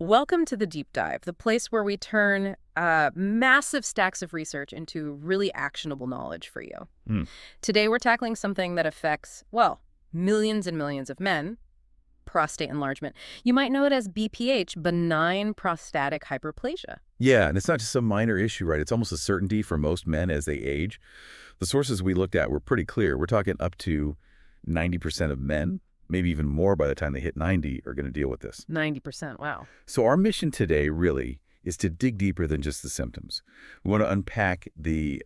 Welcome to the Deep Dive, the place where we turn massive stacks of research into really actionable knowledge for you. Hmm. Today, we're tackling something that affects, well, millions and millions of men, prostate enlargement. You might know it as BPH, benign prostatic hyperplasia. Yeah, and it's not just some minor issue, right? It's almost a certainty for most men as they age. The sources we looked at were pretty clear. We're talking up to 90% of men, maybe even more by the time they hit 90, are going to deal with this. 90%, wow. So our mission today really is to dig deeper than just the symptoms. We want to unpack the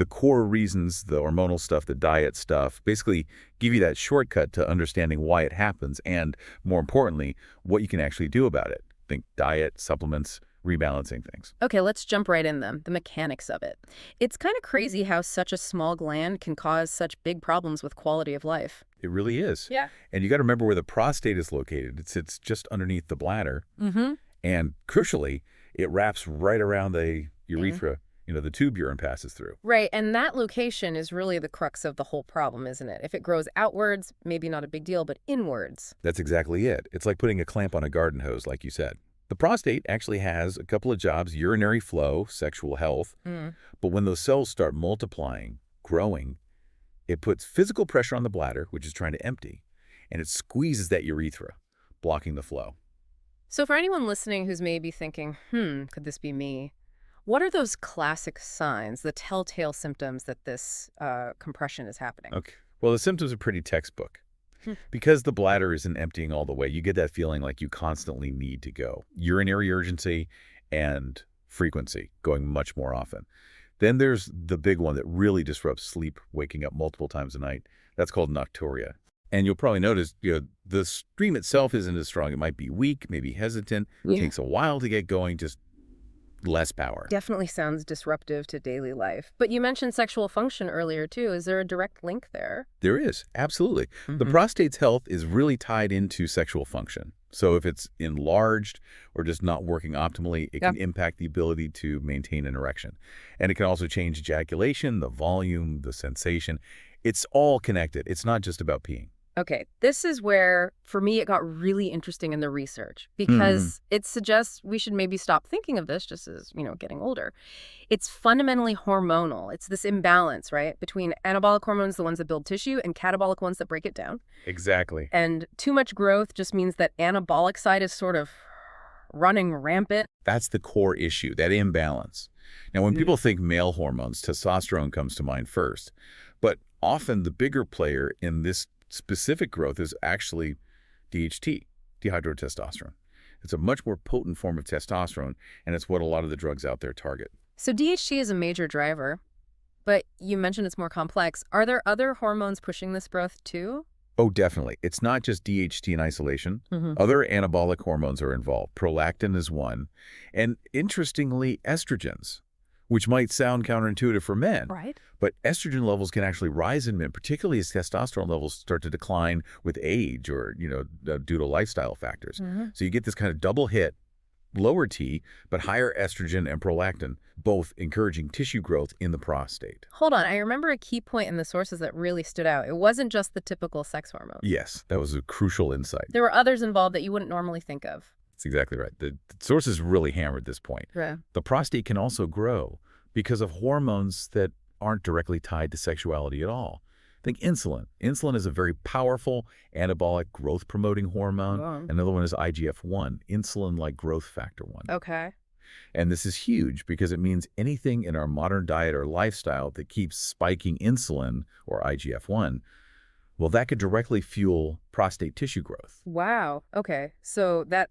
core reasons, the hormonal stuff, the diet stuff, basically give you that shortcut to understanding why it happens and, more importantly, what you can actually do about it. Think diet, supplements, rebalancing things. Okay, let's jump right in then, the mechanics of it. It's kind of crazy how such a small gland can cause such big problems with quality of life. It really is. Yeah. And you got to remember where the prostate is located. It sits just underneath the bladder. Mm-hmm. And crucially, it wraps right around the urethra, the tube urine passes through. Right, and that location is really the crux of the whole problem, isn't it? If it grows outwards, maybe not a big deal, but inwards. That's exactly it. It's like putting a clamp on a garden hose, like you said. The prostate actually has a couple of jobs: urinary flow, sexual health. But when those cells start multiplying, growing, it puts physical pressure on the bladder, which is trying to empty, and it squeezes that urethra, blocking the flow. So for anyone listening who's maybe thinking, could this be me? What are those classic signs, the telltale symptoms that this compression is happening? Okay. Well, the symptoms are pretty textbook. Because the bladder isn't emptying all the way, you get that feeling like you constantly need to go. Urinary urgency and frequency, going much more often. Then there's the big one that really disrupts sleep, waking up multiple times a night. That's called nocturia. And you'll probably notice, the stream itself isn't as strong. It might be weak, maybe hesitant. Yeah. It takes a while to get going, just less power. Definitely sounds disruptive to daily life. But you mentioned sexual function earlier, too. Is there a direct link there? There is, absolutely. The prostate's health is really tied into sexual function. So if it's enlarged or just not working optimally, it can impact the ability to maintain an erection. And it can also change ejaculation, the volume, the sensation. It's all connected. It's not just about peeing. Okay, this is where, for me, it got really interesting in the research because it suggests we should maybe stop thinking of this just as, getting older. It's fundamentally hormonal. It's this imbalance, right, between anabolic hormones, the ones that build tissue, and catabolic ones that break it down. Exactly. And too much growth just means that anabolic side is sort of running rampant. That's the core issue, that imbalance. Now, when people think male hormones, testosterone comes to mind first. But often the bigger player in this specific growth is actually DHT, dihydrotestosterone. It's a much more potent form of testosterone, and it's what a lot of the drugs out there target. So DHT is a major driver, but you mentioned it's more complex. Are there other hormones pushing this growth too? Oh, definitely. It's not just DHT in isolation. Other anabolic hormones are involved. Prolactin is one. And interestingly, estrogens, which might sound counterintuitive for men. Right. But estrogen levels can actually rise in men, particularly as testosterone levels start to decline with age or, due to lifestyle factors. So you get this kind of double hit, lower T, but higher estrogen and prolactin, both encouraging tissue growth in the prostate. Hold on. I remember a key point in the sources that really stood out. It wasn't just the typical sex hormone. Yes, that was a crucial insight. There were others involved that you wouldn't normally think of. That's exactly right. The sources really hammered this point. Right. The prostate can also grow because of hormones that aren't directly tied to sexuality at all. Think insulin. Insulin is a very powerful anabolic growth-promoting hormone. Oh. Another one is IGF-1, insulin-like growth factor 1. Okay. And this is huge because it means anything in our modern diet or lifestyle that keeps spiking insulin, or IGF-1, well, that could directly fuel prostate tissue growth. Wow. Okay. So that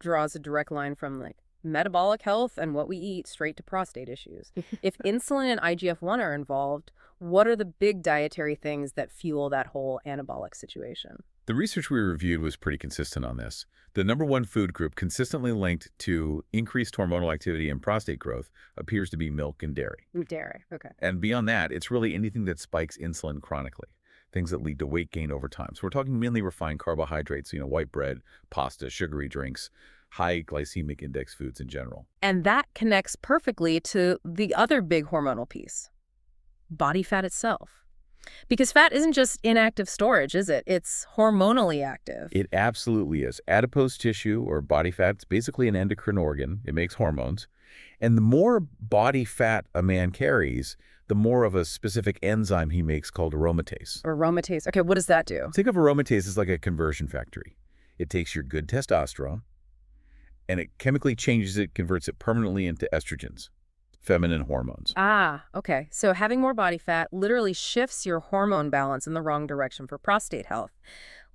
draws a direct line from metabolic health and what we eat straight to prostate issues. If insulin and IGF-1 are involved, what are the big dietary things that fuel that whole anabolic situation? The research we reviewed was pretty consistent on this. The number one food group consistently linked to increased hormonal activity and prostate growth appears to be milk and dairy. Dairy, okay. And beyond that, it's really anything that spikes insulin chronically, things that lead to weight gain over time. So we're talking mainly refined carbohydrates, white bread, pasta, sugary drinks, high glycemic index foods in general. And that connects perfectly to the other big hormonal piece, body fat itself. Because fat isn't just inactive storage, is it? It's hormonally active. It absolutely is. Adipose tissue, or body fat, is basically an endocrine organ. It makes hormones. And the more body fat a man carries, the more of a specific enzyme he makes called aromatase. Aromatase. Okay, what does that do? Think of aromatase as like a conversion factory. It takes your good testosterone, and it chemically changes it, converts it permanently into estrogens, feminine hormones. Ah, okay. So having more body fat literally shifts your hormone balance in the wrong direction for prostate health.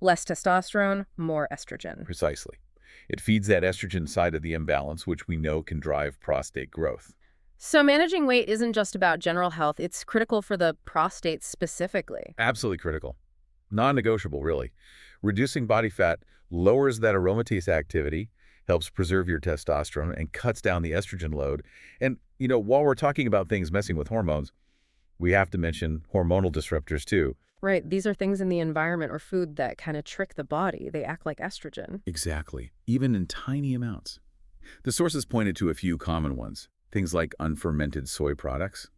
Less testosterone, more estrogen. Precisely. It feeds that estrogen side of the imbalance, which we know can drive prostate growth. So managing weight isn't just about general health, it's critical for the prostate specifically. Absolutely critical. Non-negotiable, really. Reducing body fat lowers that aromatase activity, helps preserve your testosterone, and cuts down the estrogen load. And, while we're talking about things messing with hormones, we have to mention hormonal disruptors, too. Right, these are things in the environment or food that kind of trick the body. They act like estrogen. Exactly, even in tiny amounts. The sources pointed to a few common ones, things like unfermented soy products,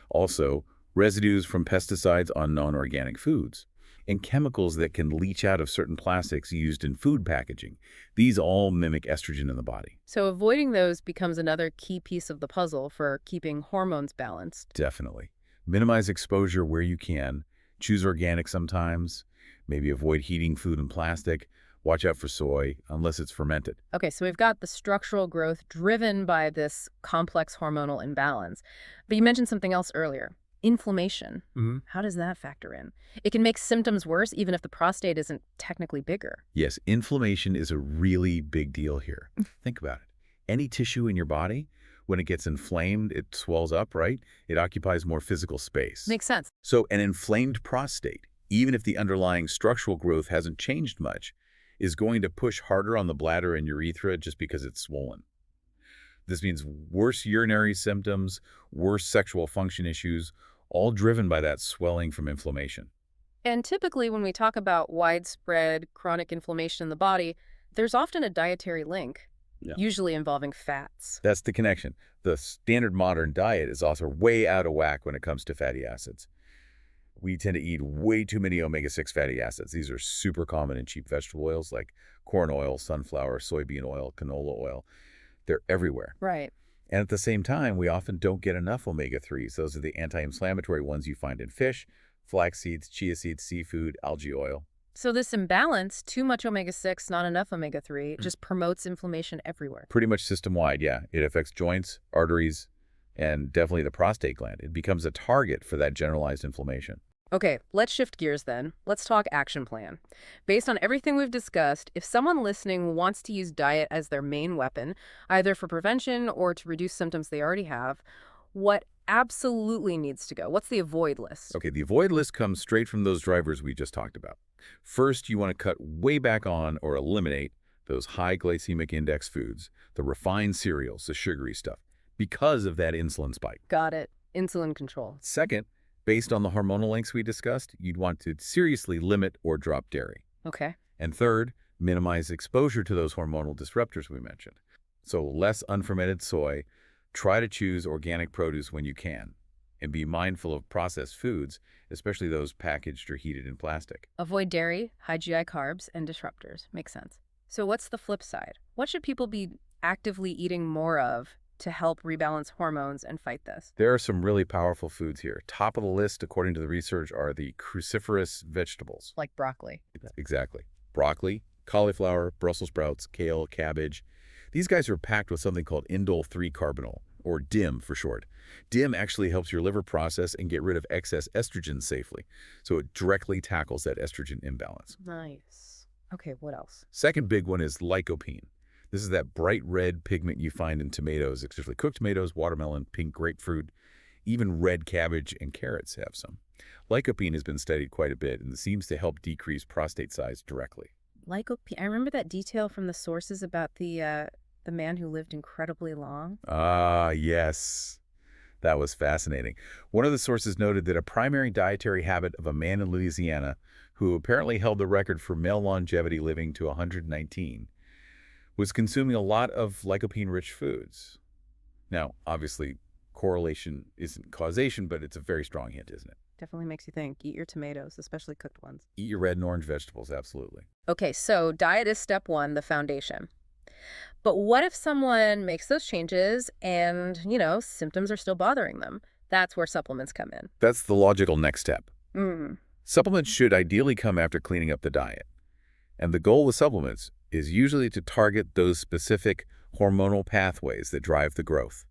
also residues from pesticides on non-organic foods, and chemicals that can leach out of certain plastics used in food packaging. These all mimic estrogen in the body. So avoiding those becomes another key piece of the puzzle for keeping hormones balanced. Definitely. Minimize exposure where you can. Choose organic sometimes. Maybe avoid heating food in plastic. Watch out for soy, unless it's fermented. Okay, so we've got the structural growth driven by this complex hormonal imbalance. But you mentioned something else earlier. Inflammation. How does that factor in? It can make symptoms worse even if the prostate isn't technically bigger. Yes, inflammation is a really big deal here. Think about it. Any tissue in your body, when it gets inflamed, it swells up, right? It occupies more physical space. Makes sense. So an inflamed prostate, even if the underlying structural growth hasn't changed much, is going to push harder on the bladder and urethra just because it's swollen. This means worse urinary symptoms, worse sexual function issues, all driven by that swelling from inflammation. And typically when we talk about widespread chronic inflammation in the body, there's often a dietary link, usually involving fats. That's the connection. The standard modern diet is also way out of whack when it comes to fatty acids. We tend to eat way too many omega-6 fatty acids. These are super common in cheap vegetable oils like corn oil, sunflower, soybean oil, canola oil. They're everywhere. Right. And at the same time, we often don't get enough omega-3s. Those are the anti-inflammatory ones you find in fish, flax seeds, chia seeds, seafood, algae oil. So this imbalance, too much omega-6, not enough omega-3, just promotes inflammation everywhere. Pretty much system-wide, yeah. It affects joints, arteries, and definitely the prostate gland. It becomes a target for that generalized inflammation. Okay, let's shift gears then. Let's talk action plan. Based on everything we've discussed, if someone listening wants to use diet as their main weapon, either for prevention or to reduce symptoms they already have, what absolutely needs to go? What's the avoid list? Okay, the avoid list comes straight from those drivers we just talked about. First, you want to cut way back on or eliminate those high glycemic index foods, the refined cereals, the sugary stuff, because of that insulin spike. Got it. Insulin control. Second, based on the hormonal links we discussed, you'd want to seriously limit or drop dairy. Okay. And third, minimize exposure to those hormonal disruptors we mentioned. So less unfermented soy, try to choose organic produce when you can, and be mindful of processed foods, especially those packaged or heated in plastic. Avoid dairy, high GI carbs, and disruptors. Makes sense. So what's the flip side? What should people be actively eating more of to help rebalance hormones and fight this? There are some really powerful foods here. Top of the list, according to the research, are the cruciferous vegetables. Like broccoli. Exactly. Broccoli, cauliflower, Brussels sprouts, kale, cabbage. These guys are packed with something called indole-3 carbinol, or DIM for short. DIM actually helps your liver process and get rid of excess estrogen safely, so it directly tackles that estrogen imbalance. Nice. Okay, what else? Second big one is lycopene. This is that bright red pigment you find in tomatoes, especially cooked tomatoes, watermelon, pink grapefruit, even red cabbage and carrots have some. Lycopene has been studied quite a bit and seems to help decrease prostate size directly. Lycopene. I remember that detail from the sources about the man who lived incredibly long. Ah, yes. That was fascinating. One of the sources noted that a primary dietary habit of a man in Louisiana who apparently held the record for male longevity living to 119 was consuming a lot of lycopene-rich foods. Now, obviously, correlation isn't causation, but it's a very strong hint, isn't it? Definitely makes you think. Eat your tomatoes, especially cooked ones. Eat your red and orange vegetables, absolutely. Okay, so diet is step one, the foundation. But what if someone makes those changes and, symptoms are still bothering them? That's where supplements come in. That's the logical next step. Mm. Supplements should ideally come after cleaning up the diet. And the goal with supplements is usually to target those specific hormonal pathways that drive the growth,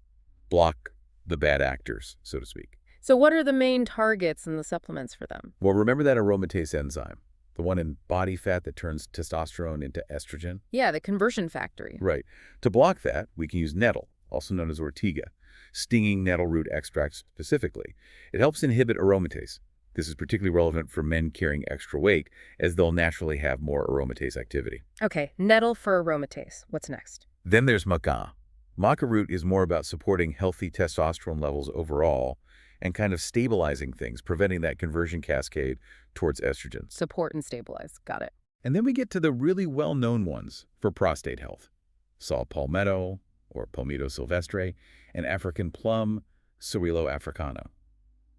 block the bad actors, so to speak. So what are the main targets in the supplements for them? Well, remember that aromatase enzyme, the one in body fat that turns testosterone into estrogen? Yeah, the conversion factory. Right. To block that, we can use nettle, also known as ortiga, stinging nettle root extract specifically. It helps inhibit aromatase. This is particularly relevant for men carrying extra weight, as they'll naturally have more aromatase activity. Okay, nettle for aromatase. What's next? Then there's maca. Maca root is more about supporting healthy testosterone levels overall and kind of stabilizing things, preventing that conversion cascade towards estrogens. Support and stabilize. Got it. And then we get to the really well-known ones for prostate health. Saw palmetto, or Palmetto sylvestre, and African plum, Cerullo africano.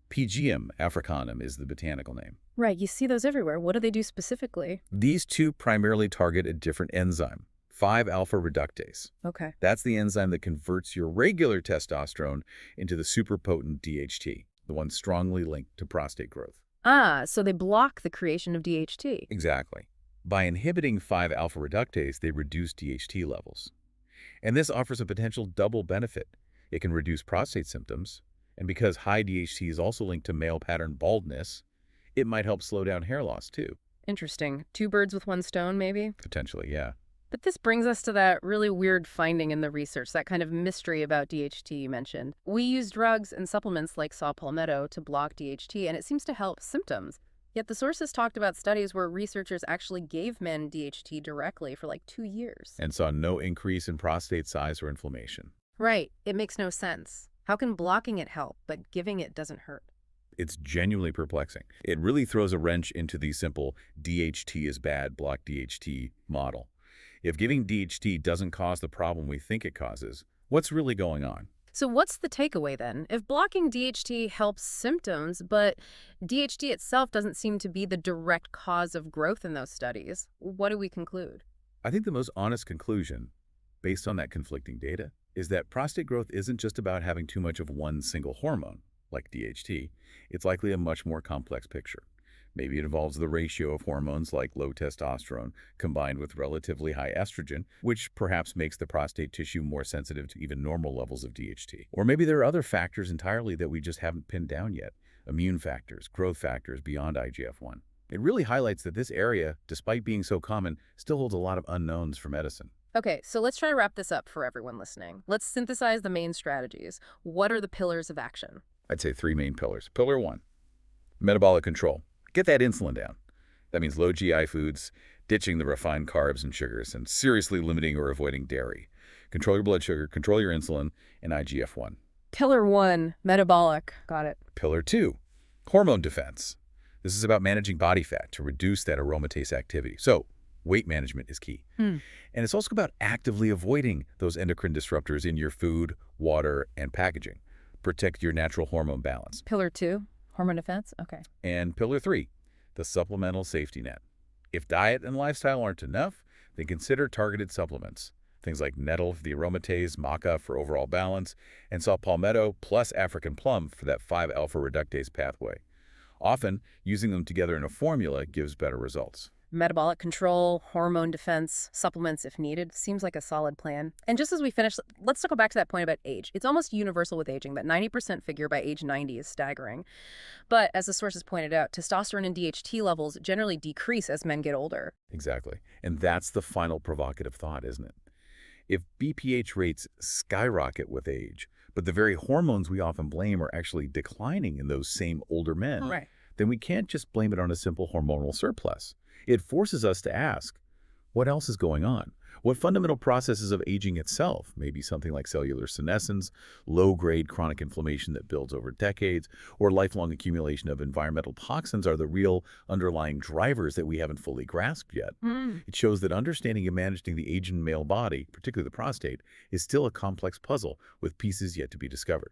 PGM africanum is the botanical name. Right, you see those everywhere. What do they do specifically? These two primarily target a different enzyme, 5-alpha reductase. Okay. That's the enzyme that converts your regular testosterone into the superpotent DHT, the one strongly linked to prostate growth. Ah, so they block the creation of DHT. Exactly. By inhibiting 5-alpha reductase, they reduce DHT levels. And this offers a potential double benefit. It can reduce prostate symptoms, and because high DHT is also linked to male pattern baldness, it might help slow down hair loss too. Interesting. Two birds with one stone, maybe? Potentially, yeah. But this brings us to that really weird finding in the research, that kind of mystery about DHT you mentioned. We use drugs and supplements like saw palmetto to block DHT, and it seems to help symptoms. Yet the sources talked about studies where researchers actually gave men DHT directly for like 2 years. And saw no increase in prostate size or inflammation. Right. It makes no sense. How can blocking it help, but giving it doesn't hurt? It's genuinely perplexing. It really throws a wrench into the simple DHT is bad, block DHT model. If giving DHT doesn't cause the problem we think it causes, what's really going on? So what's the takeaway then? If blocking DHT helps symptoms, but DHT itself doesn't seem to be the direct cause of growth in those studies, what do we conclude? I think the most honest conclusion, based on that conflicting data, is that prostate growth isn't just about having too much of one single hormone, like DHT. It's likely a much more complex picture. Maybe it involves the ratio of hormones like low testosterone combined with relatively high estrogen, which perhaps makes the prostate tissue more sensitive to even normal levels of DHT. Or maybe there are other factors entirely that we just haven't pinned down yet. Immune factors, growth factors beyond IGF-1. It really highlights that this area, despite being so common, still holds a lot of unknowns for medicine. Okay, so let's try to wrap this up for everyone listening. Let's synthesize the main strategies. What are the pillars of action? I'd say 3 main pillars. Pillar 1, metabolic control. Get that insulin down. That means low GI foods, ditching the refined carbs and sugars, and seriously limiting or avoiding dairy. Control your blood sugar, control your insulin, and IGF-1. Pillar 1, metabolic. Got it. Pillar 2, hormone defense. This is about managing body fat to reduce that aromatase activity. So, weight management is key. And it's also about actively avoiding those endocrine disruptors in your food, water, and packaging. Protect your natural hormone balance. Pillar 2, hormone defense. Okay. And pillar 3, the supplemental safety net. If diet and lifestyle aren't enough, then consider targeted supplements. Things like nettle for the aromatase, maca for overall balance, and saw palmetto plus African plum for that 5-alpha reductase pathway. Often, using them together in a formula gives better results. Metabolic control, hormone defense, supplements if needed. Seems like a solid plan. And just as we finish, let's go back to that point about age. It's almost universal with aging. That 90% figure by age 90 is staggering. But as the sources pointed out, testosterone and DHT levels generally decrease as men get older. Exactly. And that's the final provocative thought, isn't it? If BPH rates skyrocket with age, but the very hormones we often blame are actually declining in those same older men, Right. then we can't just blame it on a simple hormonal surplus. It forces us to ask, what else is going on? What fundamental processes of aging itself, maybe something like cellular senescence, low-grade chronic inflammation that builds over decades, or lifelong accumulation of environmental toxins are the real underlying drivers that we haven't fully grasped yet? It shows that understanding and managing the aging male body, particularly the prostate, is still a complex puzzle with pieces yet to be discovered.